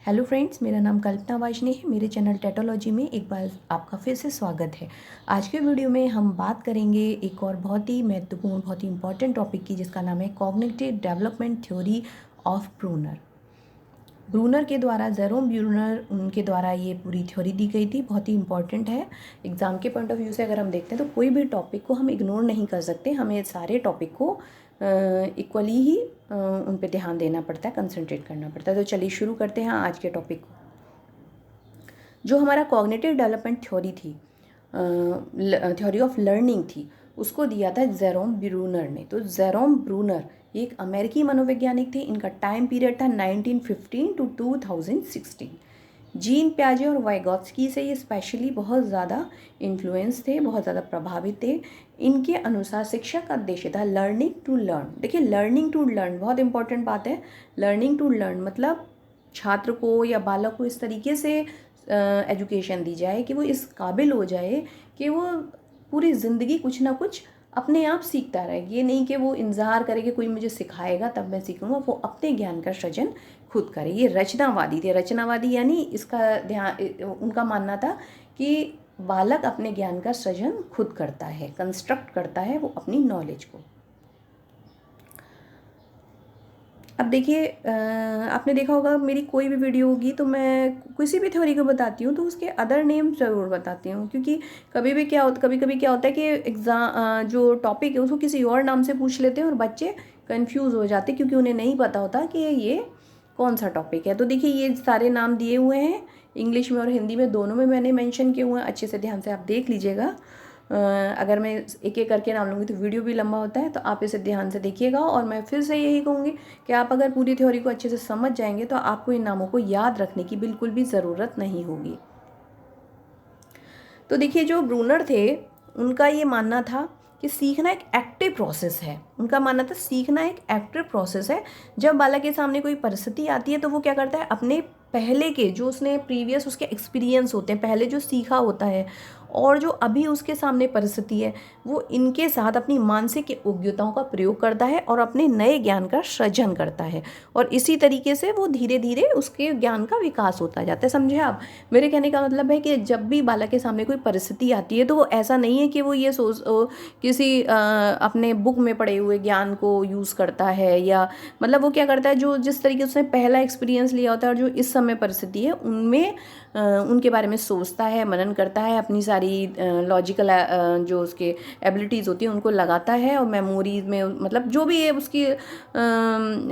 Hello friends, मेरा नाम कल्पना वाजनी है। मेरे चैनल टेटोलॉजी में एक बार आपका फिर से स्वागत है। आज के वीडियो में हम बात करेंगे एक और बहुत ही महत्वपूर्ण, बहुत ही इंपॉर्टेंट टॉपिक की, जिसका नाम है cognitive development theory of Bruner. Bruner के द्वारा, जेरोम ब्रूनर, उनके द्वारा ये पूरी थ्योरी दी गई थी। बहुत ही इंपॉर्टेंट है। एग्ज़ाम के पॉइंट ऑफ व्यू से अगर हम देखते हैं तो कोई भी टॉपिक को हम इग्नोर नहीं कर सकते। हमें सारे टॉपिक को इक्वली ही उन पे ध्यान देना पड़ता है, कंसंट्रेट करना पड़ता है। तो चलिए शुरू करते हैं आज के टॉपिक को। जो हमारा कॉग्निटिव डेवलपमेंट थ्योरी थी, थ्योरी ऑफ लर्निंग थी, उसको दिया था जेरोम ब्रूनर ने। तो जेरोम ब्रूनर एक अमेरिकी मनोवैज्ञानिक थे। इनका टाइम पीरियड था 1915 टू 2016। जीन प्याजे और वाइगॉत्स्की से ये स्पेशली बहुत ज़्यादा इन्फ्लुएंस थे, बहुत ज़्यादा प्रभावित थे। इनके अनुसार शिक्षा का उद्देश्य था लर्निंग टू लर्न। देखिए, लर्निंग टू लर्न बहुत इंपॉर्टेंट बात है। लर्निंग टू लर्न मतलब छात्र को या बालक को इस तरीके से एजुकेशन दी जाए कि वो इस काबिल हो जाए कि वो पूरी ज़िंदगी कुछ ना कुछ अपने आप सीखता रहे। ये नहीं कि वो इंतज़ार करे कि कोई मुझे सिखाएगा तब मैं सीखूंगा। वो अपने ज्ञान का सृजन खुद करे। ये रचनावादी थे। रचनावादी यानी इसका ध्यान, उनका मानना था कि बालक अपने ज्ञान का सृजन खुद करता है, कंस्ट्रक्ट करता है वो अपनी नॉलेज को। अब देखिए, आपने देखा होगा मेरी कोई भी वीडियो होगी तो मैं किसी भी थ्योरी को बताती हूँ तो उसके अदर नेम ज़रूर बताती हूँ, क्योंकि कभी कभी क्या होता है कि एग्ज़ाम जो टॉपिक है उसको किसी और नाम से पूछ लेते हैं और बच्चे कंफ्यूज हो जाते हैं, क्योंकि उन्हें नहीं पता होता कि ये कौन सा टॉपिक है। तो देखिए, ये सारे नाम दिए हुए हैं, इंग्लिश में और हिंदी में दोनों में मैंने मेंशन किए हुए हैं। अच्छे से ध्यान से आप देख लीजिएगा। अगर मैं एक एक करके नाम लूँगी तो वीडियो भी लंबा होता है, तो आप इसे ध्यान से देखिएगा। और मैं फिर से यही कहूँगी कि आप अगर पूरी थ्योरी को अच्छे से समझ जाएंगे तो आपको इन नामों को याद रखने की बिल्कुल भी ज़रूरत नहीं होगी। तो देखिए, जो ब्रूनर थे उनका ये मानना था कि सीखना एक एक्टिव प्रोसेस है। उनका मानना था सीखना एक एक्टिव प्रोसेस है। जब बालक के सामने कोई परिस्थिति आती है तो वो क्या करता है, अपने पहले के जो उसने प्रीवियस उसके एक्सपीरियंस होते हैं, पहले जो सीखा होता है और जो अभी उसके सामने परिस्थिति है, वो इनके साथ अपनी मानसिक योग्यताओं का प्रयोग करता है और अपने नए ज्ञान का सृजन करता है। और इसी तरीके से वो धीरे धीरे उसके ज्ञान का विकास होता जाता है। समझे आप? मेरे कहने का मतलब है कि जब भी बालक के सामने कोई परिस्थिति आती है तो वो ऐसा नहीं है कि वो ये किसी अपने बुक में पढ़े हुए ज्ञान को यूज़ करता है, या मतलब वो क्या करता है, जो जिस तरीके से उसने पहला एक्सपीरियंस लिया होता है और जो इस समय परिस्थिति है उनमें उनके बारे में सोचता है, मनन करता है, अपनी सारी लॉजिकल जो उसके एबिलिटीज़ होती हैं उनको लगाता है और मेमोरीज में, मतलब जो भी है उसकी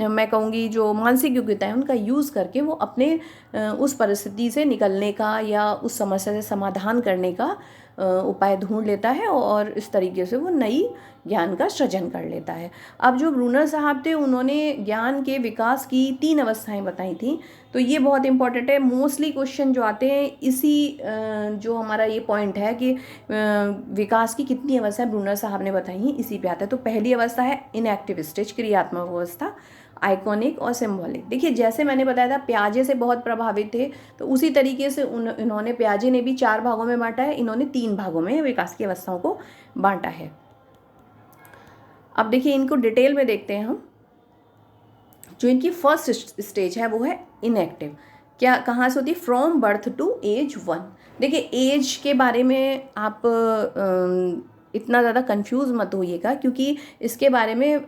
मैं कहूँगी जो मानसिक योग्यता है उनका यूज़ करके वो अपने उस परिस्थिति से निकलने का या उस समस्या से समाधान करने का उपाय ढूंढ लेता है और इस तरीके से वो नई ज्ञान का सृजन कर लेता है। अब जो ब्रूनर साहब थे उन्होंने ज्ञान के विकास की 3 अवस्थाएं बताई थी। तो ये बहुत इंपॉर्टेंट है। मोस्टली क्वेश्चन जो आते हैं इसी जो हमारा ये पॉइंट है कि विकास की कितनी अवस्थाएं ब्रूनर साहब ने बताई हैं, इसी पे आता है। तो पहली अवस्था है इनएक्टिव स्टेज, क्रियात्मक अवस्था, आइकॉनिक और सिम्बॉलिक। देखिए, जैसे मैंने बताया था प्याजे से बहुत प्रभावित थे, तो उसी तरीके से इन्होंने, प्याजे ने भी 4 भागों में बांटा है, इन्होंने 3 भागों में विकास की अवस्थाओं को बांटा है। अब देखिए, इनको डिटेल में देखते हैं हम। जो इनकी फर्स्ट स्टेज है वो है इनएक्टिव। क्या, कहाँ से होती है? From birth to age 1। देखिए, एज के बारे में आप इतना ज़्यादा कंफ्यूज मत होइएगा, क्योंकि इसके बारे में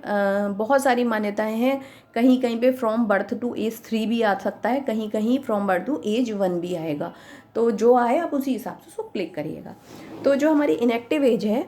बहुत सारी मान्यताएं हैं। कहीं कहीं पे फ्रॉम बर्थ टू एज 3 भी आ सकता है, कहीं कहीं फ्रॉम बर्थ टू एज 1 भी आएगा। तो जो आए आप उसी हिसाब से उसको क्लिक करिएगा। तो जो हमारी इनएक्टिव एज है,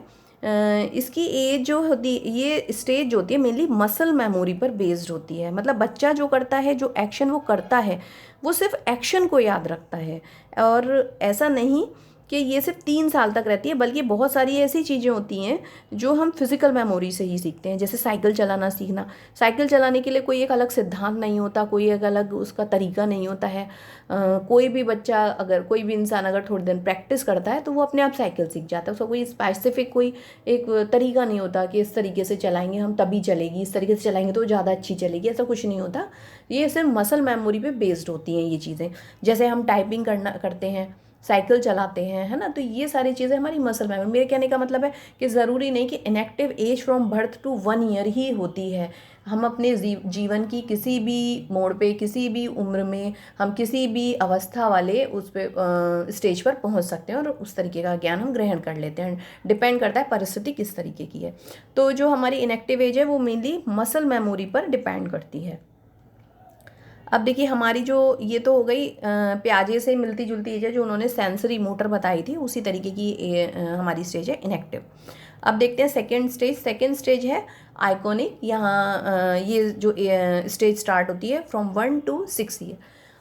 इसकी एज जो होती है, ये स्टेज जो होती है मेनली मसल मेमोरी पर बेस्ड होती है। मतलब बच्चा जो करता है, जो एक्शन वो करता है, वो सिर्फ एक्शन को याद रखता है। और ऐसा नहीं कि ये सिर्फ 3 साल तक रहती है, बल्कि बहुत सारी ऐसी चीज़ें होती हैं जो हम फिज़िकल मेमोरी से ही सीखते हैं। जैसे साइकिल चलाना सीखना। साइकिल चलाने के लिए कोई एक अलग सिद्धांत नहीं होता, कोई एक अलग उसका तरीका नहीं होता है। कोई भी बच्चा, अगर कोई भी इंसान अगर थोड़ी दिन प्रैक्टिस करता है तो वो अपने आप साइकिल सीख जाता है। उसका कोई स्पेसिफिक कोई एक तरीका नहीं होता कि इस तरीके से चलाएंगे हम तभी चलेगी, इस तरीके से चलाएंगे तो ज़्यादा अच्छी चलेगी, ऐसा कुछ नहीं होता। ये सिर्फ मसल मेमोरी पे बेस्ड होती हैं ये चीज़ें। जैसे हम टाइपिंग करते हैं साइकिल चलाते हैं, है ना। तो ये सारी चीज़ें हमारी मसल मेमोरी। मेरे कहने का मतलब है कि ज़रूरी नहीं कि inactive age from birth to 1 year ही होती है। हम अपने जीवन की किसी भी मोड़ पे, किसी भी उम्र में, हम किसी भी अवस्था वाले उस पे स्टेज पर पहुंच सकते हैं और उस तरीके का ज्ञान हम ग्रहण कर लेते हैं। डिपेंड करता है परिस्थिति किस तरीके की है। तो जो हमारी इनएक्टिव एज है वो मेनली मसल मेमोरी पर डिपेंड करती है। अब देखिए हमारी जो ये तो हो गई प्याजे से मिलती जुलती एज है, जो उन्होंने सेंसरी मोटर बताई थी, उसी तरीके की हमारी स्टेज है इनएक्टिव। अब देखते हैं सेकेंड स्टेज। सेकेंड स्टेज है आइकॉनिक। यहाँ ये जो स्टेज स्टार्ट होती है फ्रॉम 1 to 6 ईयर।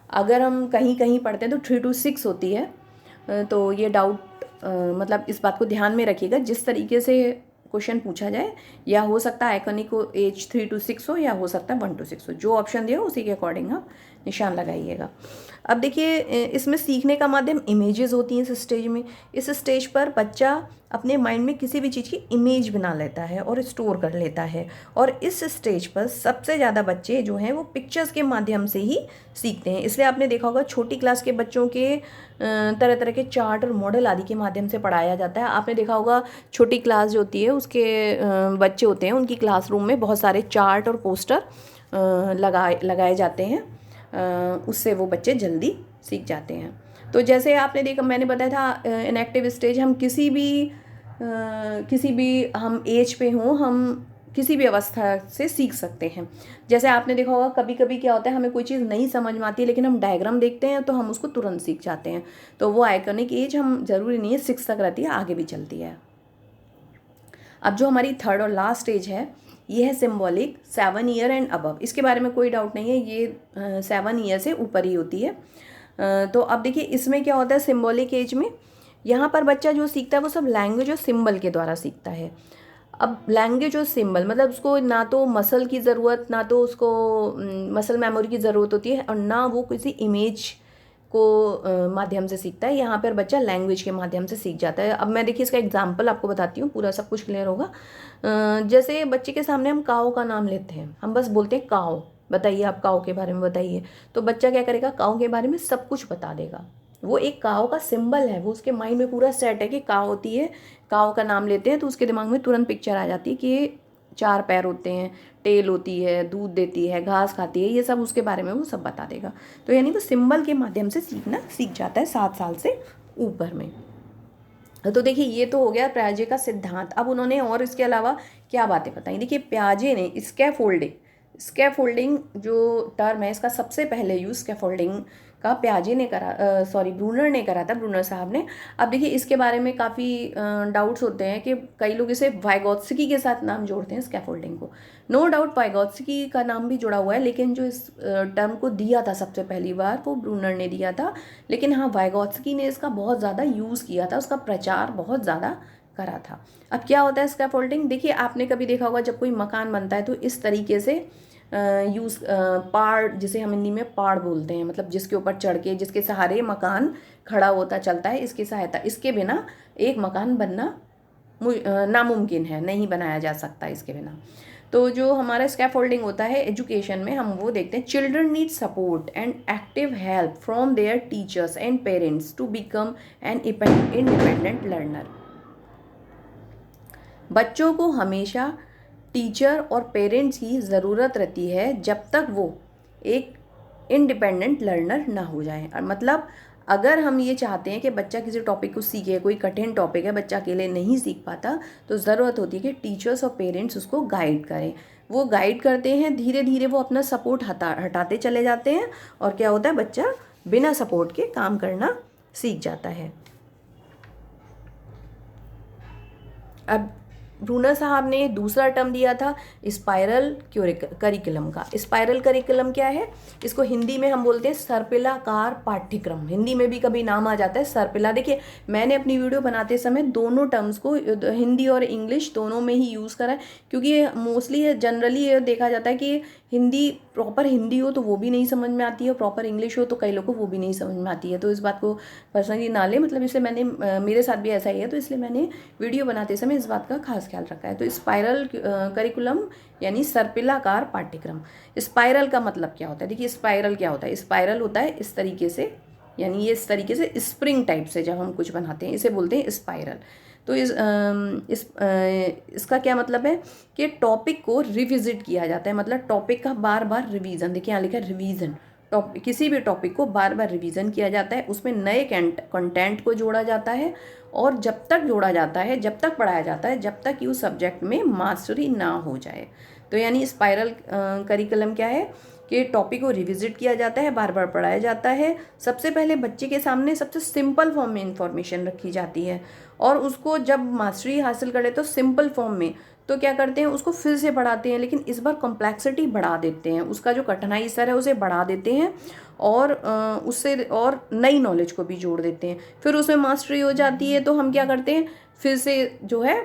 अगर हम कहीं कहीं पढ़ते हैं तो 3 to 6 होती है। तो ये डाउट मतलब इस बात को ध्यान में रखिएगा, जिस तरीके से क्वेश्चन पूछा जाए, या हो सकता है आइकॉनिक को एज 3 to 6 हो, या हो सकता है 1 to 6 हो। जो ऑप्शन दिया उसी के अकॉर्डिंग आप निशान लगाइएगा। अब देखिए इसमें सीखने का माध्यम इमेजेस होती हैं इस स्टेज में। इस स्टेज पर बच्चा अपने माइंड में किसी भी चीज़ की इमेज बना लेता है और स्टोर कर लेता है। और इस स्टेज पर सबसे ज़्यादा बच्चे जो हैं वो पिक्चर्स के माध्यम से ही सीखते हैं। इसलिए आपने देखा होगा छोटी क्लास के बच्चों के तरह तरह के चार्ट और मॉडल आदि के माध्यम से पढ़ाया जाता है। आपने देखा होगा छोटी क्लास जो होती है उसके बच्चे होते हैं, उनकी क्लासरूम में बहुत सारे चार्ट और पोस्टर लगाए जाते हैं। उससे वो बच्चे जल्दी सीख जाते हैं। तो जैसे आपने देखा, मैंने बताया था इनएक्टिव स्टेज हम किसी भी हम एज पे हों, हम किसी भी अवस्था से सीख सकते हैं। जैसे आपने देखा होगा कभी कभी क्या होता है, हमें कोई चीज़ नहीं समझ में आती है लेकिन हम डायग्राम देखते हैं तो हम उसको तुरंत सीख जाते हैं। तो वो आइकॉनिक एज हम ज़रूरी नहीं है 6 तक रहती है, आगे भी चलती है। अब जो हमारी थर्ड और लास्ट स्टेज है ये है सिम्बॉलिक, 7 ईयर एंड अबव। इसके बारे में कोई डाउट नहीं है, ये 7 ईयर से ऊपर ही होती है। तो अब देखिए इसमें क्या होता है सिम्बॉलिक एज में, यहाँ पर बच्चा जो सीखता है वो सब लैंग्वेज और सिंबल के द्वारा सीखता है। अब लैंग्वेज और सिंबल मतलब उसको ना तो मसल की ज़रूरत, ना तो उसको मसल मेमोरी की ज़रूरत होती है, और ना वो किसी इमेज को माध्यम से सीखता है। यहाँ पर बच्चा लैंग्वेज के माध्यम से सीख जाता है। अब मैं देखिए इसका एग्जांपल आपको बताती हूँ, पूरा सब कुछ क्लियर होगा। जैसे बच्चे के सामने हम काऊ का नाम लेते हैं, हम बस बोलते हैं काऊ, बताइए आप काऊ के बारे में बताइए। तो बच्चा क्या करेगा, काऊ के बारे में सब कुछ बता देगा। वो एक काऊ का सिंबल है, वो उसके माइंड में पूरा सेट है कि काऊ होती है, काऊ का नाम लेते हैं तो उसके दिमाग में तुरंत पिक्चर आ जाती है कि ये 4 पैर होते हैं, टेल होती है, दूध देती है, घास खाती है, ये सब उसके बारे में वो सब बता देगा। तो यानी वो सिंबल के माध्यम से सीख जाता है 7 साल से ऊपर में। तो देखिए ये तो हो गया पियाजे का सिद्धांत। अब उन्होंने और इसके अलावा क्या बातें बताई। देखिए पियाजे ने स्कैफोल्डिंग जो टर्म है इसका सबसे पहले यूज़ स्कैफोल्डिंग का पियाजे ने करा, ब्रूनर ने करा था, ब्रूनर साहब ने। अब देखिए इसके बारे में काफ़ी डाउट्स होते हैं कि कई लोग इसे वाइगोत्स्की के साथ नाम जोड़ते हैं स्कैफोल्डिंग को। नो डाउट वाइगोत्स्की का नाम भी जुड़ा हुआ है, लेकिन जो इस टर्म को दिया था सबसे पहली बार वो ब्रूनर ने दिया था। लेकिन हाँ, वाइगोत्स्की ने इसका बहुत ज़्यादा यूज़ किया था, उसका प्रचार बहुत ज़्यादा करा था। अब क्या होता है स्कैफोल्डिंग, देखिए आपने कभी देखा होगा जब कोई मकान बनता है तो इस तरीके से पाड़, जिसे हम हिंदी में पाड़ बोलते हैं, मतलब जिसके ऊपर चढ़ के, जिसके सहारे मकान खड़ा होता चलता है, इसकी सहायता, इसके बिना एक मकान बनना नामुमकिन है, नहीं बनाया जा सकता इसके बिना। तो जो हमारा स्कैफोल्डिंग होता है एजुकेशन में, हम वो देखते हैं। Children need support and active help from their teachers and parents to become an independent learner. बच्चों को हमेशा टीचर और पेरेंट्स की ज़रूरत रहती है जब तक वो एक इंडिपेंडेंट लर्नर ना हो जाए। और मतलब अगर हम ये चाहते हैं कि बच्चा किसी टॉपिक को सीखे, कोई कठिन टॉपिक है, बच्चा अकेले नहीं सीख पाता, तो ज़रूरत होती है कि टीचर्स और पेरेंट्स उसको गाइड करें। वो गाइड करते हैं, धीरे धीरे वो अपना सपोर्ट हटाते चले जाते हैं, और क्या होता है, बच्चा बिना सपोर्ट के काम करना सीख जाता है। अब ब्रूनर साहब ने दूसरा टर्म दिया था स्पाइरल करिकुलम का। स्पाइरल करिकुलम क्या है, इसको हिंदी में हम बोलते हैं सर्पिलाकार पाठ्यक्रम। हिंदी में भी कभी नाम आ जाता है सर्पिला। देखिए मैंने अपनी वीडियो बनाते समय दोनों टर्म्स को, हिंदी और इंग्लिश दोनों में ही यूज़ करा है, क्योंकि मोस्टली जनरली ये देखा जाता है कि हिंदी प्रॉपर हिंदी हो तो वो भी नहीं समझ में आती है, प्रॉपर इंग्लिश हो तो कई लोगों को वो भी नहीं समझ में आती है। तो इस बात को पर्सनली ना ले, मतलब इसलिए मैंने, मेरे साथ भी ऐसा ही है, तो इसलिए मैंने वीडियो बनाते समय इस बात का खास ख्याल रखा है। तो स्पाइरल करिकुलम यानी सर्पिलाकार पाठ्यक्रम। स्पाइरल का मतलब क्या होता है, देखिए स्पाइरल क्या होता है, स्पाइरल होता है इस तरीके से यानी ये इस तरीके से स्प्रिंग टाइप से जब हम कुछ बनाते हैं इसे बोलते हैं स्पाइरल। तो इसका क्या मतलब है कि टॉपिक को रिविजिट किया जाता है, मतलब टॉपिक का बार बार रिवीजन। देखिए यहाँ लिखा है रिवीजन, टॉपिक, किसी भी टॉपिक को बार बार रिवीजन किया जाता है, उसमें नए कंटेंट को जोड़ा जाता है, और जब तक जोड़ा जाता है, जब तक पढ़ाया जाता है, जब तक कि उस सब्जेक्ट में मास्टरी ना हो जाए। तो यानी स्पाइरल करिकुलम क्या है कि टॉपिक को रिविजिट किया जाता है, बार बार पढ़ाया जाता है। सबसे पहले बच्चे के सामने सबसे सिंपल फॉर्म में इंफॉर्मेशन रखी जाती है, और उसको जब मास्टरी हासिल करे तो सिंपल फॉर्म में तो क्या करते हैं, उसको फिर से पढ़ाते हैं, लेकिन इस बार कॉम्प्लेक्सिटी बढ़ा देते हैं, उसका जो कठिनाई स्तर है उसे बढ़ा देते हैं, और उससे और नई नॉलेज को भी जोड़ देते हैं। फिर उसमें मास्टरी हो जाती है तो हम क्या करते हैं, फिर से जो है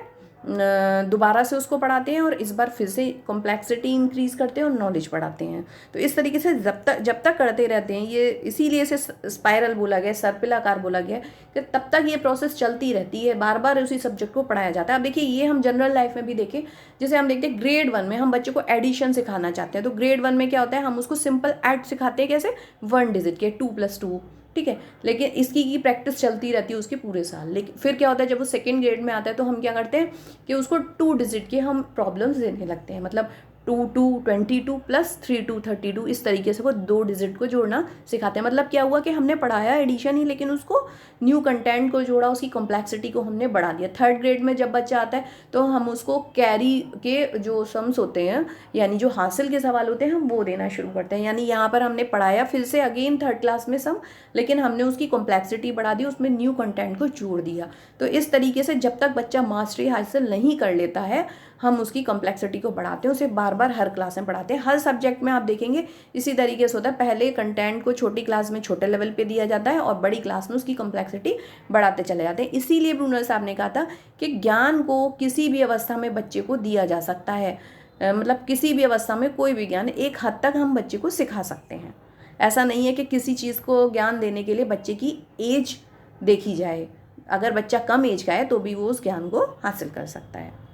दोबारा से उसको पढ़ाते हैं, और इस बार फिर से कॉम्प्लेक्सिटी इंक्रीज करते हैं और नॉलेज बढ़ाते हैं। तो इस तरीके से जब तक करते रहते हैं ये, इसीलिए इसे स्पाइरल बोला गया, सर्पिलाकार बोला गया, कि तब तक ये प्रोसेस चलती रहती है, बार बार उसी सब्जेक्ट को पढ़ाया जाता है। अब देखिए ये हम जनरल लाइफ में भी देखें, जैसे हम देखते हैं ग्रेड 1 में हम बच्चे को एडिशन सिखाना चाहते हैं, तो ग्रेड 1 में क्या होता है, हम उसको सिंपल ऐड सिखाते हैं, कैसे 1 डिजिट के 2+2, ठीक है, लेकिन इसकी की प्रैक्टिस चलती रहती है उसके पूरे साल। लेकिन फिर क्या होता है, जब वो सेकेंड ग्रेड में आता है तो हम क्या करते हैं कि उसको 2 डिजिट के हम प्रॉब्लम्स देने लगते हैं, मतलब 2 22 प्लस 3 32, इस तरीके से वो 2 डिजिट को जोड़ना सिखाते हैं। मतलब क्या हुआ कि हमने पढ़ाया एडिशन ही, लेकिन उसको न्यू कंटेंट को जोड़ा, उसकी कॉम्प्लेक्सिटी को हमने बढ़ा दिया। थर्ड ग्रेड में जब बच्चा आता है तो हम उसको कैरी के जो सम्स होते हैं, यानी जो हासिल के सवाल होते हैं, हम वो देना शुरू करते हैं। यानी यहाँ पर हमने पढ़ाया फिर से अगेन थर्ड क्लास में सम, लेकिन हमने उसकी कॉम्प्लेक्सिटी बढ़ा दी, उसमें न्यू कंटेंट को जोड़ दिया। तो इस तरीके से जब तक बच्चा मास्टरी हासिल नहीं कर लेता है, हम उसकी कॉम्प्लेक्सिटी को बढ़ाते हैं, उसे बार बार हर क्लास में पढ़ाते हैं। हर सब्जेक्ट में आप देखेंगे इसी तरीके से होता है, पहले कंटेंट को छोटी क्लास में छोटे लेवल पे दिया जाता है, और बड़ी क्लास में उसकी कॉम्प्लेक्सिटी बढ़ाते चले जाते हैं। इसीलिए ब्रूनर साहब ने कहा था कि ज्ञान को किसी भी अवस्था में बच्चे को दिया जा सकता है, मतलब किसी भी अवस्था में कोई भी ज्ञान एक हद तक हम बच्चे को सिखा सकते हैं। ऐसा नहीं है कि किसी चीज़ को ज्ञान देने के लिए बच्चे की एज देखी जाए, अगर बच्चा कम एज का है तो भी वो उस ज्ञान को हासिल कर सकता है।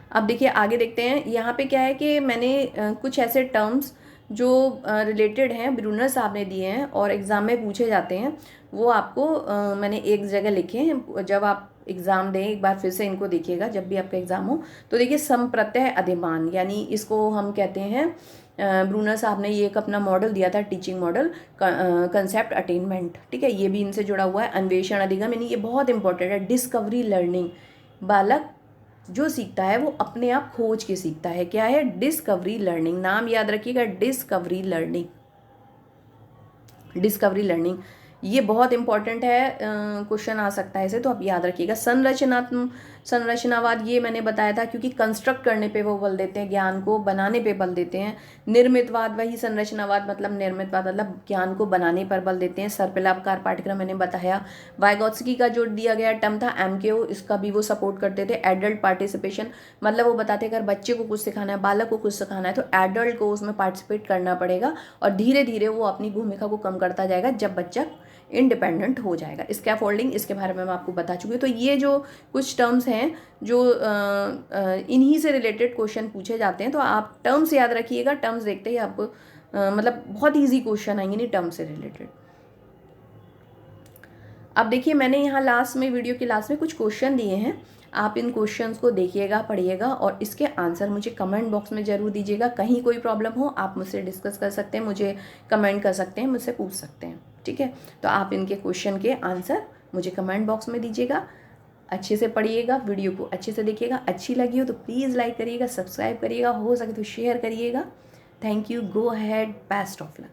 अब देखिए आगे देखते हैं, यहाँ पे क्या है कि मैंने कुछ ऐसे टर्म्स जो रिलेटेड हैं ब्रूनर साहब ने दिए हैं और एग्ज़ाम में पूछे जाते हैं, वो आपको मैंने एक जगह लिखे हैं। जब आप एग्ज़ाम दें एक बार फिर से इनको देखिएगा, जब भी आपका एग्ज़ाम हो तो देखिए संप्रत्यय अधिमान, यानी इसको हम कहते हैं, ब्रूनर साहब ने ये एक अपना मॉडल दिया था, टीचिंग मॉडल, कंसेप्ट अटेनमेंट, ठीक है, ये भी इनसे जुड़ा हुआ है। अन्वेषण अधिगम, यानी ये बहुत इंपॉर्टेंट है। डिस्कवरी लर्निंग, बालक जो सीखता है वो अपने आप खोज के सीखता है, क्या है, डिस्कवरी लर्निंग, नाम याद रखिएगा, डिस्कवरी लर्निंग, डिस्कवरी लर्निंग, ये बहुत इंपॉर्टेंट है, क्वेश्चन आ सकता है इसे, तो आप याद रखिएगा। संरचनावाद, ये मैंने बताया था, क्योंकि कंस्ट्रक्ट करने पे वो बल देते हैं, ज्ञान को बनाने पे बल देते हैं। निर्मितवाद, वही संरचनावाद मतलब निर्मितवाद, मतलब ज्ञान को बनाने पर बल देते हैं। सर्पिलाकार पाठ्यक्रम मैंने बताया। वाइगोत्स्की का जो दिया गया टर्म था MKO, इसका भी वो सपोर्ट करते थे। एडल्ट पार्टिसिपेशन, मतलब वो बताते अगर बच्चे को कुछ सिखाना है, बालक को कुछ सिखाना है, तो एडल्ट को उसमें पार्टिसिपेट करना पड़ेगा, और धीरे धीरे वो अपनी भूमिका को कम करता जाएगा जब बच्चा इंडिपेंडेंट हो जाएगा। स्कैफोल्डिंग, इसके बारे में मैं आपको बता चुकी हूँ। तो ये जो कुछ टर्म्स हैं जो इन्हीं से रिलेटेड क्वेश्चन पूछे जाते हैं, तो आप टर्म्स याद रखिएगा। टर्म्स देखते ही आपको मतलब बहुत ईजी क्वेश्चन आएंगे नहीं टर्म्स से रिलेटेड। अब देखिए मैंने यहाँ लास्ट में, वीडियो के लास्ट में कुछ क्वेश्चन दिए हैं, आप इन क्वेश्चंस को देखिएगा, पढ़िएगा, और इसके आंसर मुझे कमेंट बॉक्स में ज़रूर दीजिएगा। कहीं कोई प्रॉब्लम हो आप मुझसे डिस्कस कर सकते हैं, मुझे कमेंट कर सकते हैं, मुझसे पूछ सकते हैं, ठीक है। तो आप इनके क्वेश्चन के आंसर मुझे कमेंट बॉक्स में दीजिएगा। अच्छे से पढ़िएगा, वीडियो को अच्छे से देखिएगा। अच्छी लगी हो तो प्लीज़ लाइक करिएगा, सब्सक्राइब करिएगा, हो सके तो शेयर करिएगा। Thank you, go ahead, best of luck.